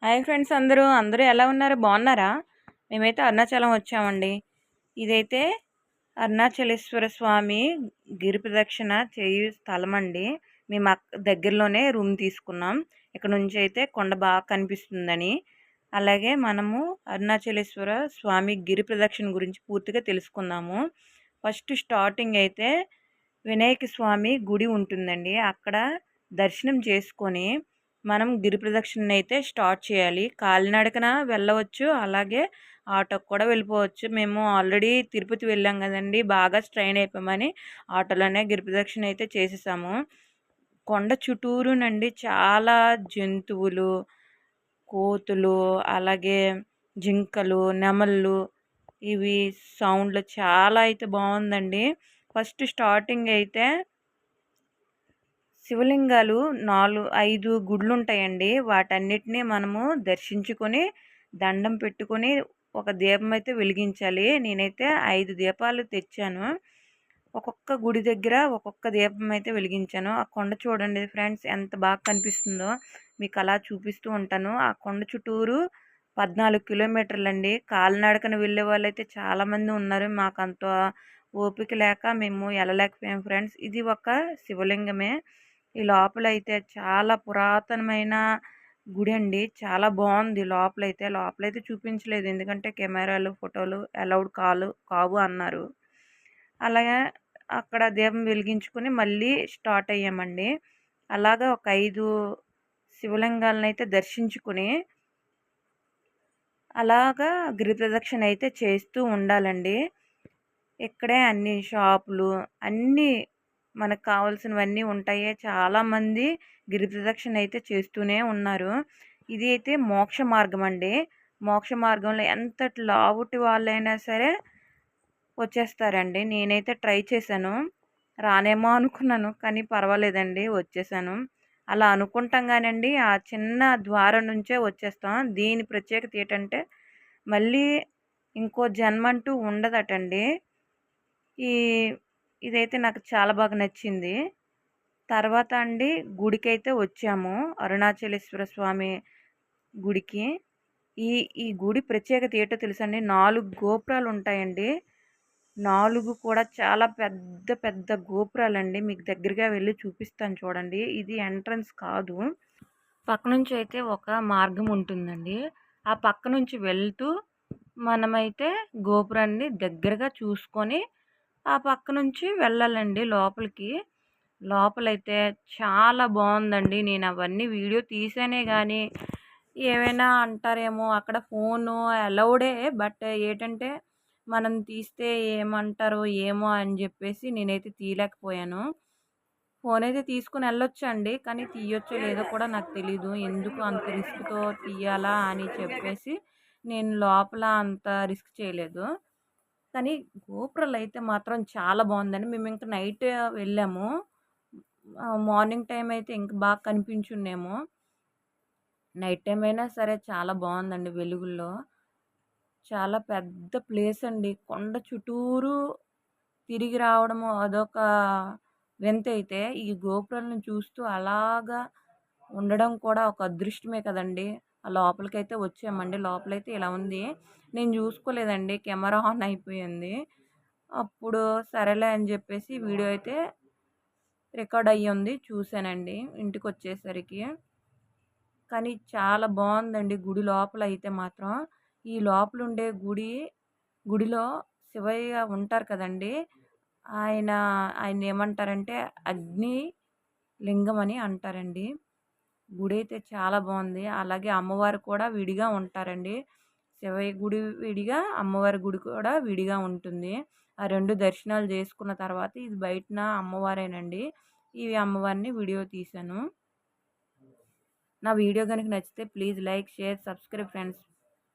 Hi friends అందరూ ఎలా ఉన్నారు? బాగున్నారా? మేమైతే అరుణాచలం వచ్చామండి. ఇదైతే అరుణాచలేశ్వర స్వామి గిరి ప్రదక్షిణ చేయు స్థలం అండి. మేము దగ్గరలోనే రూమ్ తీసుకున్నాం. ఇక్కడ నుంచి అయితే కొండ బాగా కనిపిస్తుందని. అలాగే మనము అరుణాచలేశ్వర స్వామి గిరి ప్రదక్షిణ గురించి పూర్తిగా తెలుసుకుందాము. ఫస్ట్ స్టార్టింగ్ అయితే వినాయక స్వామి గుడి ఉంటుందండి. అక్కడ దర్శనం చేసుకొని మనం గిరి ప్రదక్షిణ అయితే స్టార్ట్ చేయాలి. కాలినడకన వెళ్ళవచ్చు, అలాగే ఆటోకి కూడా వెళ్ళిపోవచ్చు. మేము ఆల్రెడీ తిరుపతి వెళ్ళాం కదండి, బాగా స్ట్రెయిన్ అయిపోయామని ఆటోలోనే గిరి ప్రదక్షిణ అయితే చేసేసాము. కొండ చుట్టూరునండి చాలా జంతువులు, కోతులు, అలాగే జింకలు, నెమళ్ళు, ఇవి సౌండ్లు చాలా అయితే బాగుందండి. ఫస్ట్ స్టార్టింగ్ అయితే శివలింగాలు 5 గుడులు ఉంటాయండి. వాటన్నిటిని మనము దర్శించుకొని దండం పెట్టుకొని ఒక దీపం అయితే వెలిగించాలి. నేనైతే 5 దీపాలు తెచ్చాను. ఒక్కొక్క గుడి దగ్గర ఒక్కొక్క దీపం అయితే వెలిగించాను. ఆ కొండ చూడండి ఫ్రెండ్స్, ఎంత బాగా కనిపిస్తుందో మీకు అలా చూపిస్తూ ఉంటాను. ఆ కొండ చుట్టూరు 14 కిలోమీటర్లండి. కాలినడకన వెళ్ళే వాళ్ళైతే చాలామంది ఉన్నారు. మాకంత ఓపిక లేక మేము వెళ్ళలేకపోయాం ఫ్రెండ్స్. ఇది ఒక శివలింగమే. ఈ లోపలైతే చాలా పురాతనమైన గుడి అండి. చాలా బాగుంది. లోపలైతే చూపించలేదు, ఎందుకంటే కెమెరాలు ఫోటోలు అలౌడ్ కావు అన్నారు. అలాగే అక్కడ దీపం వెలిగించుకొని మళ్ళీ స్టార్ట్ అయ్యామండి. అలాగా ఒక 5 శివలింగాలను అయితే దర్శించుకుని అలాగా గిరి ప్రదక్షిణ అయితే చేస్తూ ఉండాలండి. ఇక్కడే అన్ని షాపులు అన్నీ మనకు కావాల్సినవన్నీ ఉంటాయి. చాలామంది గిరి ప్రదక్షిణ అయితే చేస్తూనే ఉన్నారు. ఇది అయితే మోక్ష మార్గం అండి. మోక్ష మార్గంలో ఎంతటి లావుటి వాళ్ళైనా సరే వచ్చేస్తారండి. నేనైతే ట్రై చేశాను. రానేమో అనుకున్నాను, కానీ పర్వాలేదండి, వచ్చేసాను. అలా అనుకుంటాం కానండి, ఆ చిన్న ద్వారం నుంచే వచ్చేస్తాం. దీని ప్రత్యేకత ఏంటంటే మళ్ళీ ఇంకో జన్మంటూ ఉండదటండి. ఈ ఇదైతే నాకు చాలా బాగా నచ్చింది. తర్వాత అండి గుడికైతే వచ్చాము, అరుణాచలేశ్వర స్వామి గుడికి. ఈ ఈ గుడి ప్రత్యేకత ఏంటో తెలుసండి? 4 గోపురాలు ఉంటాయండి. 4 కూడా చాలా పెద్ద పెద్ద గోపురాలండి. మీకు దగ్గరగా వెళ్ళి చూపిస్తాను చూడండి. ఇది ఎంట్రన్స్ కాదు. పక్క నుంచి అయితే ఒక మార్గం ఉంటుందండి. ఆ పక్క నుంచి వెళ్తూ మనమైతే గోపురాన్ని దగ్గరగా చూసుకొని ఆ పక్క నుంచి వెళ్ళాలండి లోపలికి. లోపలైతే చాలా బాగుందండి. నేను అవన్నీ వీడియో తీసానే కానీ ఏమైనా అంటారేమో, అక్కడ ఫోను అలౌడే, బట్ ఏంటంటే మనం తీస్తే ఏమంటారో ఏమో అని చెప్పేసి నేనైతే తీయలేకపోయాను. ఫోన్ అయితే తీసుకుని వెళ్ళొచ్చండి, కానీ తీయొచ్చో లేదో కూడా నాకు తెలీదు. ఎందుకు అంత రిస్క్తో తీయాలా అని చెప్పేసి నేను లోపల అంత రిస్క్ చేయలేదు. కానీ గోపురాలు అయితే మాత్రం చాలా బాగుందండి. మేము ఇంకా నైట్ వెళ్ళాము. మార్నింగ్ టైం అయితే ఇంక బాగా కనిపించున్నేమో. నైట్ టైం అయినా సరే చాలా బాగుందండి వెలుగుల్లో. చాలా పెద్ద ప్లేస్ అండి. కొండ చుట్టూరు తిరిగి రావడము అదొక వింతైతే. ఈ గోపురాలను చూస్తూ అలాగా ఉండడం కూడా ఒక అదృష్టమే కదండి. ఆ లోపలికైతే వచ్చామండి. లోపలైతే ఇలా ఉంది. నేను చూసుకోలేదండి, కెమెరా ఆన్ అయిపోయింది. అప్పుడు సరేలే అని చెప్పేసి వీడియో అయితే రికార్డ్ అయ్యి ఉంది, చూశానండి ఇంటికి వచ్చేసరికి. కానీ చాలా బాగుందండి గుడి లోపల అయితే మాత్రం. ఈ లోపల ఉండే గుడిలో శివయ్య ఉంటారు కదండి. ఆయన ఆయన ఏమంటారంటే అగ్ని లింగం అని అంటారండి. గుడి అయితే చాలా బాగుంది. అలాగే అమ్మవారు కూడా విడిగా ఉంటారండి. శివయ్య గుడి విడిగా, అమ్మవారి గుడి కూడా విడిగా ఉంటుంది. ఆ 2 దర్శనాలు చేసుకున్న తర్వాత ఇది బయటన అమ్మవారేనండి. ఈ అమ్మవారిని వీడియో తీశాను. నా వీడియో కనుక నచ్చితే please like, share, subscribe friends.